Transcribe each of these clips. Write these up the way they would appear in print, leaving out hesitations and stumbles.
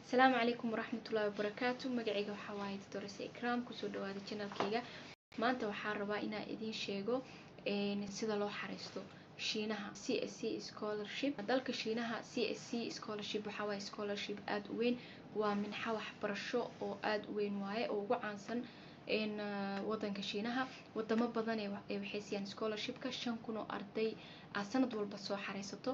السلام عليكم ورحمة الله وبركاته. مقعيقة وحواي دكتورة إكرام كسو دوادي channel كيغا maanta waxaan rabaa inaan idin sheego sida loo xariisto Shiinaha CSC scholarship. dalka Shiinaha CSC scholarship waxa way scholarship aad u weyn, waa minxa waxbarasho oo aad u weyn waaye oo ugu caansan wadanka Shiinaha. wadamo badan ay waxay siiyaan scholarship-ka 5,000 oo arday sanad walba soo xariisato.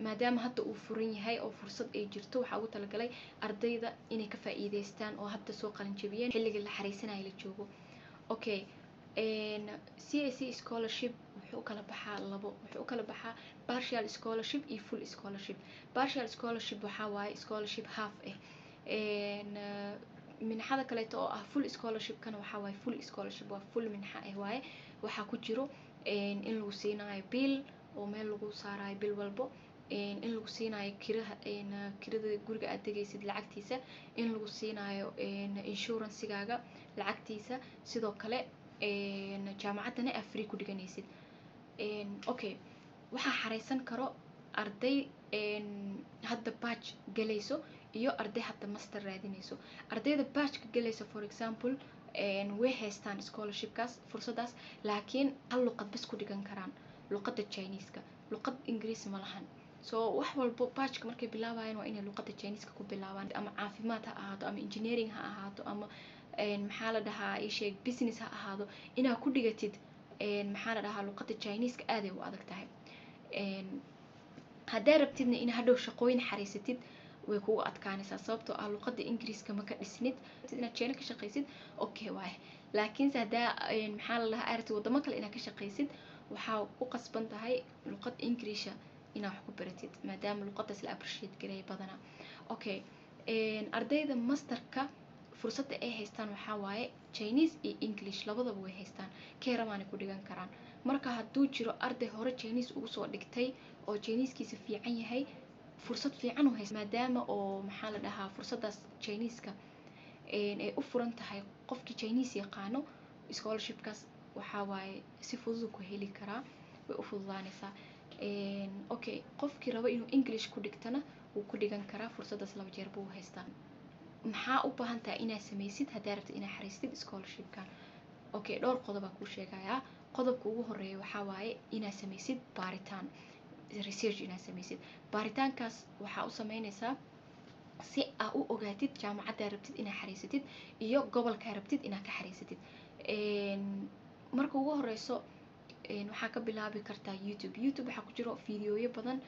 maadaama hadda uu furan yahay oo fursad ay jirto, waxa ugu talagalay ardayda inay ka faa'iideystaan oo hadda soo qalin jabiyeen xilliga la xariisanayo la joogo. okay CSC scholarship wuxuu kala baxaa labo, wuxuu kala baxaa partial scholarship iyo full scholarship. partial scholarship waxa waaye scholarship half minxada kaleeto oo ah full scholarship kana waxa waaye full scholarship waa full minxa waaye waxa ku jiro in lagu siinayo bill oo meel lagu saarayo bil walbo, in lagu siinayo kirada guriga aad degaysid lacagtiisa, in lagu siinayo insurance-gaaga lacagtiisa, sidoo kale jaamacadana aad free ku dhiganaysid. okay waxa xareysan karo arday hadda batch galayso iyo arday hadda master raadinayso. ardayda batch ka galayso for example way haystaan scholarship-kaas fursadaas, laakiin hal luqad bas ku dhigan karaan, luqadda Chinese-ka, luqad Ingiriisi ma lahan. so wax walbo batch markay bilaabayaan waa inay luqadda Chinese-ka ku bilaabaan, ama caafimaad ha ahaato ama engineering ha ahaato ama maxaa la dhahaa sheeg business ha ahaado, inaad ku dhigatid maxaa la dhahaa luqadda Chinese-ka aad ay u adag tahay. haddaad rabtidna in hadhow shaqooyin xariisatid way kugu adkaanaysaa, sababtoo ah luqadda Ingiriiska ma ka dhisnid. inaad China ka shaqaysid okay waaye, laakiinse haddaa maxaa la dhahaa aragtid wadamo kale inaad ka shaqaysid waxaa u qasban tahay luqad Ingiriisha inaad wax ku baratid, maadaama luqaddaas la appreciate gareey badanaa. okay ardayda masterka fursadda ay haystaan waxaa waaye Chinese iyo English labadaba way haystaan, kee rabaana ku dhigan karaan. marka hadduu jiro arday hore Chinese ugu soo dhigtay oo Chinese-kiisa fiican yahay, fursad fiican u haysta, maadaama oo maxaa la dhahaa fursaddaas Chinese-ka ay u furan tahay qofkii Chinese yaqaano, scholarship-kaas waxaa waaye si fudud ku heli karaa, way u fududaanaysaa. okay qofkii raba inuu English ku dhigtana wuu ku dhigan karaa, fursaddaas laba jeer buu haystaa. maxaa u baahan tahay inaad samaysid haddaad rabtid inaad xariistid scholarship-kan? okay dhowr qodob baan kuu sheegayaa. qodobka ugu horeeya waxaa waaye inaad samaysid baaritaan, research inaad samaysid. baaritaankaas waxaa u samaynaysaa si aad u ogaatid jaamacadda rabtid inaad xariisatid iyo gobolka rabtid inaad ka xariisatid. marka ugu horeyso waxaa ka bilaabi kartaa YouTube waxaa ku jiro fiidiyoyo badan,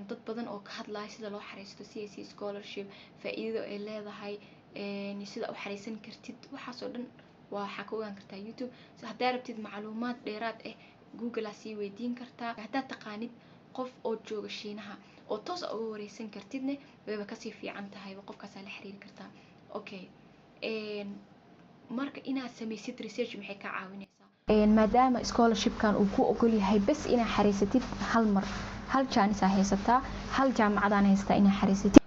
dad badan oo ka hadlaya sida loo xariisto CSC scholarship, faa'iidada ay leedahay, sida u xariisan kartid, waxaas oo dhan waxaa ka ogaan kartaa YouTube. haddaad rabtid macluumaad dheeraad ah Google aa sii weydiin kartaa. haddaad taqaanid qof oo jooga Shiinaha oo toos uga wareysan kartidne wayba kasii fiican tahay, qofkaasaa la xiriiri kartaa. okay marka inaad samaysid research maxay ka caawinaysaa? maadaama scholarship-kan uu ku ogol yahay bas inaad xariisatid hal mar, hal chance aa haysataa, hal jaamacadaan haystaa inaad xariisatid.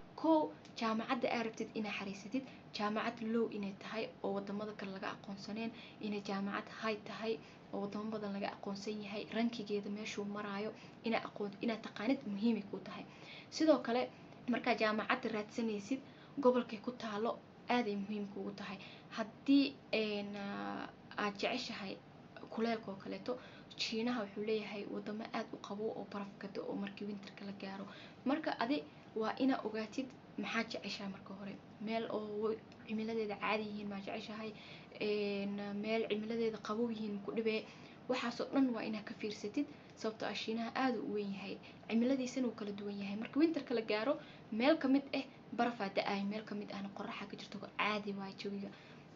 jaamacadda aad rabtid inaad xariisatid jaamacad low inay tahay oo wadamada kale laga aqoonsaneen, inay jaamacad high tahay oo wadamo badan laga aqoonsan yahay, rankigeeda meeshuu maraayo inaad taqaanid muhiimay ku tahay. sidoo kale markaa jaamacadda raadsanaysid gobolkay ku taalo aad ay muhiim kugu tahay. haddii aad jeceshahay kuleelka oo kaleeto, Shiinaha wuxuu leeyahay wadamo aad u qabow oo baraf gado oo markii winterka la gaaro. marka adi waa inaad ogaatid maxaa jeceshahay marka hore, meel oo cimiladeeda caadi yihiin ma jeceshahay, meel cimiladeeda qabow yihiin ku dhibee, waxaas oo dhan waa inaad ka fiirsatid, sababtoo ah Shiinaha aad u weyn yahay, cimiladiisana uu kala duwan yahay. marka winterka la gaaro meel ka mid ah barafaa da'ay, meel ka mid ahna qorraxa ka jirto, caadi waa jawiga.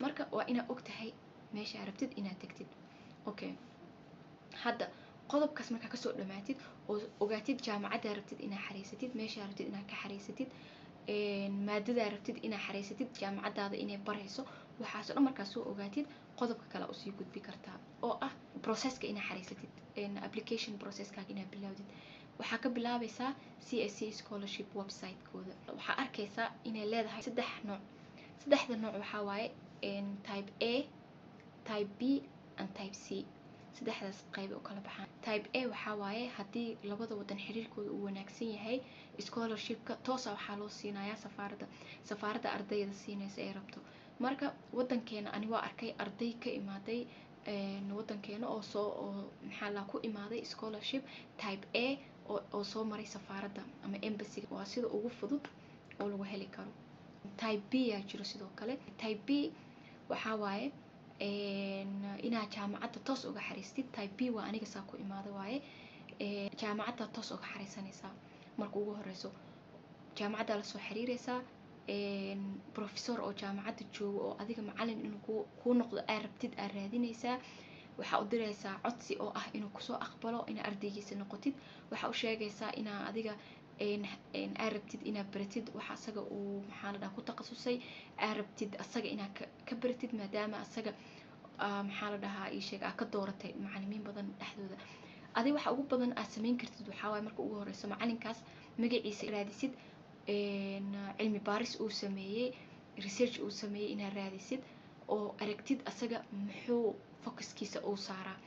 marka waa inaad ogtahay meesha aad rabtid inaad tagtid. okay hadda qodobkaas markaa kasoo dhamaatid oo ogaatid jaamacadda rabtid inaad xariisatid, meesha rabtid inaad ka xariisatid, maadada rabtid inaad xariisatid, jaamacaddaada inay barayso, waxaas oo dhan markaa soo ogaatid, qodobka kale u sii gudbi kartaa oo ah processka inaad xariisatid, application processkaaga inaad bilowdid. waxaa ka bilaabaysaa CSC scholarship website-kooda. waxaa arkaysaa inay leedahay 3 nooc. 3da nooc waxaa waaye type A, type B and type C. saddexdaas qayb u kala baxaan. Type A waxaa waaye haddii labada wadan xiriirkooda uu wanaagsan yahay, scholarshipka toosa waxaa loo siinayaa safaaradda ardayda siinaysa ay rabto. Marka wadankeena ani waa arkay arday ka imaaday wadankeena oo maxaa la ku imaaday scholarship type A oo soo maray safaaradda ama embassy. Waa sida ugu fudud oo lagu heli karo. Type B yaa jiro sidoo kale. Type B waxaa waaye inaad jaamacadda toos uga xariistid. Type B waa aniga saa ku imaada waaye. jaamacadda toos uga xariisanaysaa marka ugu horeyso. jaamacadda la soo xiriiraysaa professor oo jaamacadda joogo oo adiga macallin inuu ku noqdo aad rabtid aad raadinaysaa. waxaa u diraysaa codsi oo ah inuu kusoo aqbalo inaad ardaygiisa noqotid. waxaa u sheegaysaa inaa adiga aad rabtid inaad baratid waxa asaga uu maxaa la dhahaa ku takhasusay. aad rabtid asaga inaad ka baratid maadaama asaga maxaa la dhahaa ii sheeg aad ka dooratay macallimiin badan dhexdooda. adiga waxa ugu badan aad samayn kartid waxaa waaye marka ugu horeyso macallinkaas magaciisa raadisid, cilmi baaris uu sameeyey, research uu sameeyey inaad raadisid oo aragtid asaga muxuu focuskiisa uu saaraa.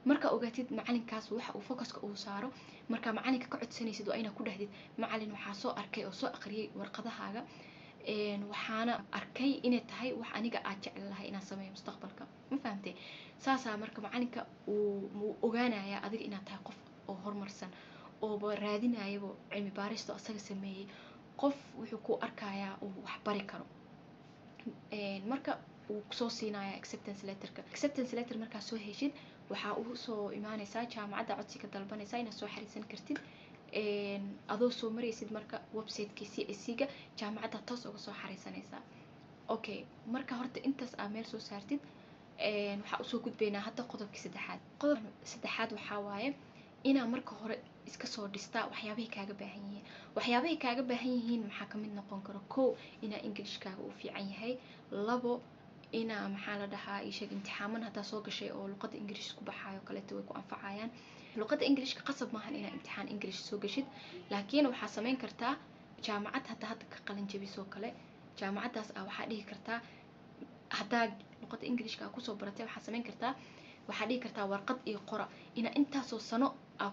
marka ogaatid macallinkaas waxa uu focuska uu saaro, marka macallinka ka codsanaysid waa inaad ku dhahdid macallin waxaa soo arkay oo soo aqriyay warqadahaaga, waxaana arkay inay tahay wax aniga aad jecel lahay inaan sameeyo mustaqbalka. ma fahamtay? saasaa marka macallinka uu ogaanayaa adiga inaad tahay qof oo horumarsan oo raadinayaba cilmi baaristo asaga sameeyey. qof wuxuu ku arkayaa uu wax bari karo. marka uu soo siinayaa acceptance letter markaa soo heshid waxaa u soo imaanaysaa jaamacadda codsiga dalbanaysaa inaad soo xariisan kartid. adoo soo maraysid marka website-kii CAC-ga jaamacadda toos uga soo xariisanaysaa. okay marka horta intaas aad meel soo saartid waxaa usoo gudbaynaa hadda qodobka saddexaad waxaa waaye inaa marka hore iska soo dhistaa waxyaabahay kaaga baahan yihiin maxaa ka mid noqon karo. 1 inaa Englishkaaga uu fiican yahay. 2 inaa maxaa la dhahaa ii sheeg imtixaaman haddaa soo gashay oo luqadda English ku baxaayo kaleeto way ku anfacayaan. luqadda Englishka qasab maahan inaa imtixaan English soo gashid, laakiin waxaa samayn kartaa jaamacad hadda ka qalin jabisoo kale. jaamacaddaas waxaa dhihi kartaa haddaa luqadda Englishka kusoo baratay waxaa samayn kartaa waxaa dhihi kartaa warqad iyo qora inaa intaasoo sano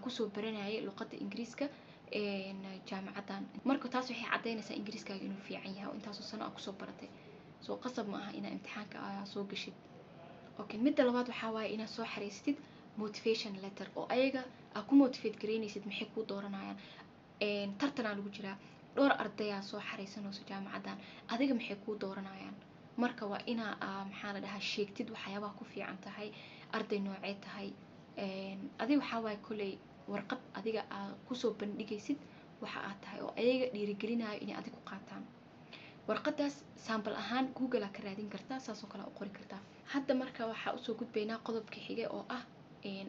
kusoo baranayay luqadda Ingiriiska jaamacaddan. marka taas waxay caddaynaysaa Ingiriiskaaga inuu fiican yahay oo intaasoo sano kusoo baratay. soo qasab ma aha inaa imtixaanka soo gashid. okay midda labaad waxaa waaye inaad soo xariistid motivation letter oo ayaga aad ku motivate gareynaysid maxay kuu dooranayaan. tartanaa lagu jiraa, dhowr ardayaa soo xariisanayso jaamacaddan, adiga maxay kuu dooranayaan. marka waa inaa maxaa la dhahaa sheegtid waxyaabaha ku fiican tahay, arday noocee tahay. adiga waxaa waaye kolley warqad adiga aad kusoo bandhigaysid waxa aad tahay oo ayaga dhiirigelinayo inay adiga ku qaataan. warqadaas sample ahaan Google aad ka raadin kartaa, saasoo kale u qori kartaa. hadda marka waxaa usoo gudbaynaa qodobka xige oo ah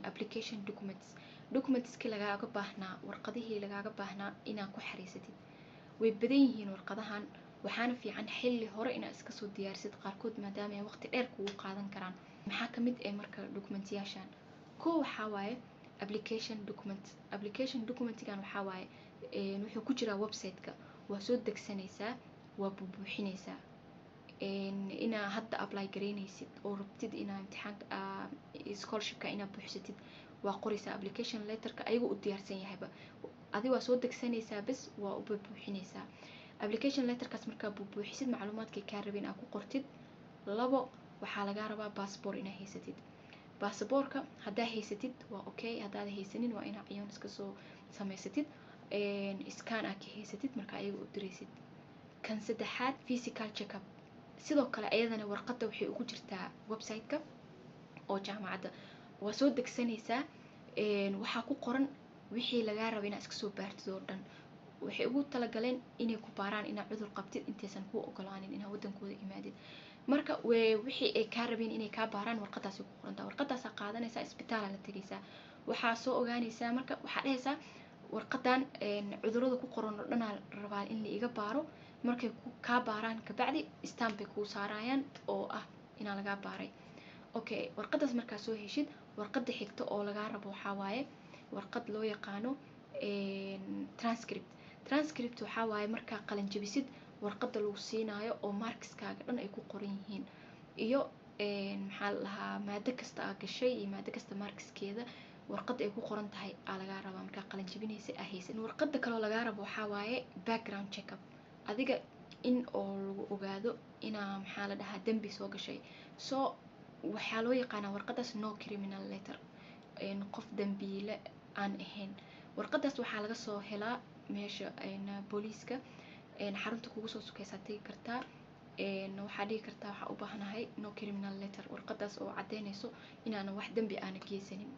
application documentskii lagaaga baahnaa, warqadihii lagaaga baahnaa inaad ku xariisatid. way badan yihiin warqadahan, waxaana fiican xilli hore inaad iska soo diyaarisid qaarkood maadaama ay waqti dheer kugu qaadan karaan. maxaa ka mid ah marka documentyaashan? waxaa waaye application documentigan waxaa waaye wuxuu ku jiraa website-ka. waa soo degsanaysaa, waa buuxinaysaa. inaa hadda apply gareynaysid oo rabtid inaa imtixaanka scholarshipka inaad buuxsatid waa qoraysaa application letterka ayaga u diyaarsan yahayba. adiga waa soo degsanaysaa bas waa u buuxinaysaa. application letterkaas markaa buuxisid macluumaadkay kaa rabeen aad ku qortid. 2 waxaa lagaa rabaa passport inaad haysatid. baasaboorka haddaa haysatid waa okay, haddaad haysanin waa inaa ciyoon iska soo samaysatid. scan aad ka haysatid marka ayaga u diraysid. kan saddexaad physical checkup. sidoo kale ayadana warqadda waxay ugu jirtaa website-ka oo jaamacadda. waa soo degsanaysaa, waxaa ku qoran wixii lagaa raba inaad iska soo baartid oo dhan. waxay ugu talagaleen inay ku baaraan inaad cudur qabtid intaysan kuu ogolaanin inaad wadankooda imaadid. marka wixii ay kaa rabeen inay kaa baaraan warqadaasi ku qorantaa. warqadaasaa qaadanaysaa, isbitaala la tegaysaa. waxaa soo ogaanaysaa marka waxaa dhehaysaa warqadan cudurrada ku qoran oo dhanaa rabaa in la iga baaro. markay kaa baaraan kabacdi stamp bay kuu saarayaan oo ah inaa lagaa baaray. okay warqadaas markaa soo heshid, warqadda xigta oo lagaa rabo waxaa waaye warqad loo yaqaano transcript waxaa waaye markaa qalin jabisid warqadda lagu siinaayo oo markiskaaga dhan ay ku qoran yihiin iyo maxaa la dhahaa maado kasta aa gashay iyo maado kasta markskeeda warqadda ay ku qoran tahay aa lagaa rabaa markaa qalin jabinaysa aa haysan. warqadda kaloo lagaa rabo waxaa waaye background checkup, adiga in oo lagu ogaado inaa maxaa la dhahaa dembi soo gashay. so waxaa loo yaqaanaa warqadaas no criminal letter, qof dembiile aan ahayn. warqadaas waxaa laga soo helaa meesha booliiska, xarunta kugu soo sukaysaa tegi kartaa, waxaa dhihi kartaa waxaa u baahanahay no criminal letter, warqadaas oo caddeynayso inaana wax dembi aana geysanin.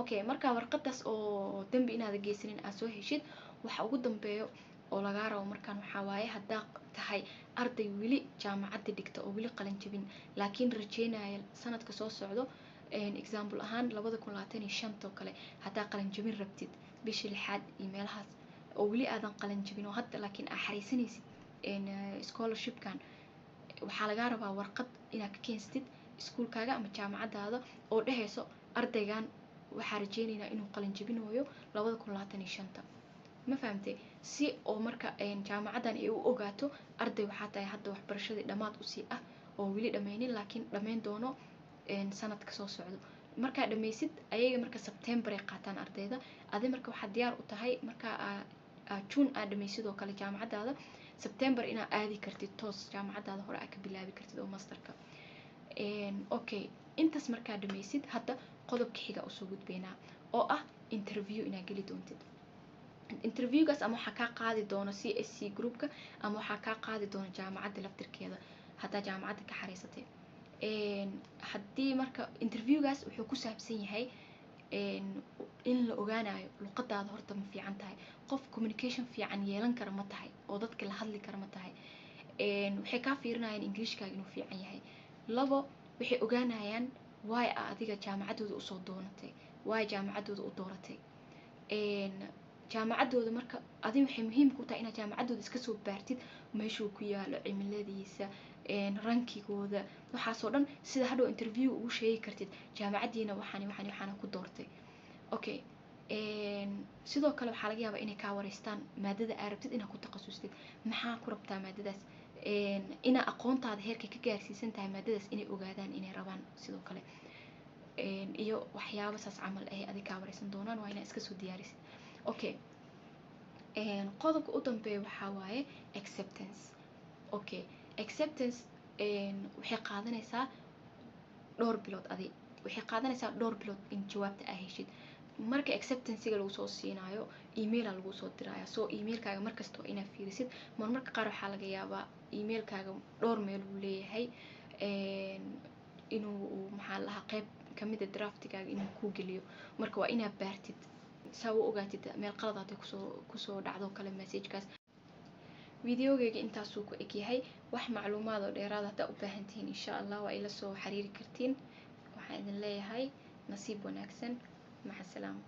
okay, markaa warqadaas oo dembi inaada geysanin aad soo heshid, waxa ugu dambeeyo oo lagaa rabo markaan waxaa waaye haddaa tahay arday weli jaamacadda dhigta oo weli qalin jabin laakiin rajeynaya sanadka soo socdo, example ahaan 2025 oo kale haddaa qalin jabin rabtid bishii 6 iyo meelahaas oo weli aadan qalin jabin oo hadda laakiin aa xariisanaysid scholarshipkan, waxaa lagaa rabaa warqad inaad ka keensatid iskuulkaaga ama jaamacadaada oo dhehayso ardaygan waxaa rajeynaynaa inuu qalin jabinooyo 2025. ma fahamtay? si oo marka jaamacadan ay u ogaato arday waxaa tahay hadda waxbarashadii dhammaad usii ah oo weli dhammaynin laakiin dhammayn doono sanadka soo socdo. markaa dhammaysid ayaga marka September ay qaataan ardayda, adi marka waxaa diyaar u tahay markaa June aad dhammaysid oo kale jaamacadaada, September inaad aadi kartid toos jaamacadaada hore aad ka bilaabi kartid oo masterka. okay, intaas markaa dhammaysid hadda qodobka xiga usoo gudbaynaa oo ah interview inaad geli doontid. interviewgaas ama waxaa kaa qaadi doono CSC groupka ama waxaa kaa qaadi doono jaamacadda laftirkeeda haddaa jaamacadda ka xariisatay. haddii marka interviewgaas wuxuu ku saabsan yahay in la ogaanayo luqadaada horta ma fiican tahay, qof communication fiican yeelan kara ma tahay oo dadka la hadli kara ma tahay. waxay kaa fiirinayaan Englishkaaga inuu fiican yahay. labo, waxay ogaanayaan why adiga jaamacaddooda usoo doonatay, why jaamacaddooda u dooratay. jaamacaddooda marka adiga waxay muhiim ku tahay inaad jaamacaddooda iska soo baartid meeshuu ku yaalo, cimiladiisa, rankigooda, waxaasoo dhan sida hadhow interview ugu sheegi kartid jaamacaddiina waxaana ku doortay. okay, sidoo kale waxaa laga yaabaa inay kaa wareystaan maadada aad rabtid inaad ku takhasustid, maxaa ku rabtaa maadadaas, inaa aqoontaada heerkay ka gaarsiisan tahay maadadaas inay ogaadaan inay rabaan sidoo kale, iyo waxyaabo saas camal ah adig kaa wareysan doonaan, waa inaa iska soo diyaarisid. okay, qodobka u dambeeya waxaa waaye acceptance. okay, acceptance waxay qaadanaysaa dhowr bilood, waxay qaadanaysaa dhowr bilood in jawaabta aa heshid. marka acceptancega lagu soo siinaayo email aa lagu soo diraya, soo emailkaaga markasta waa inaad fiirisid. marmarka qaar waxaa laga yaabaa emailkaaga dhowr meel uu leeyahay, inuu maxaa la dhahaa qayb kamida draftigaaga inuu kuu geliyo, marka waa inaad baartid saa u ogaatid meel qalad aad kusoo dhacdo kale messagekaas. videogayga intaasuu ku eg yahay. wax macluumaad oo dheeraad haddaa u baahan tihiin insha Allah waa ila soo xiriiri kartiin. waxaan idin leeyahay nasiib wanaagsan. maca salaama.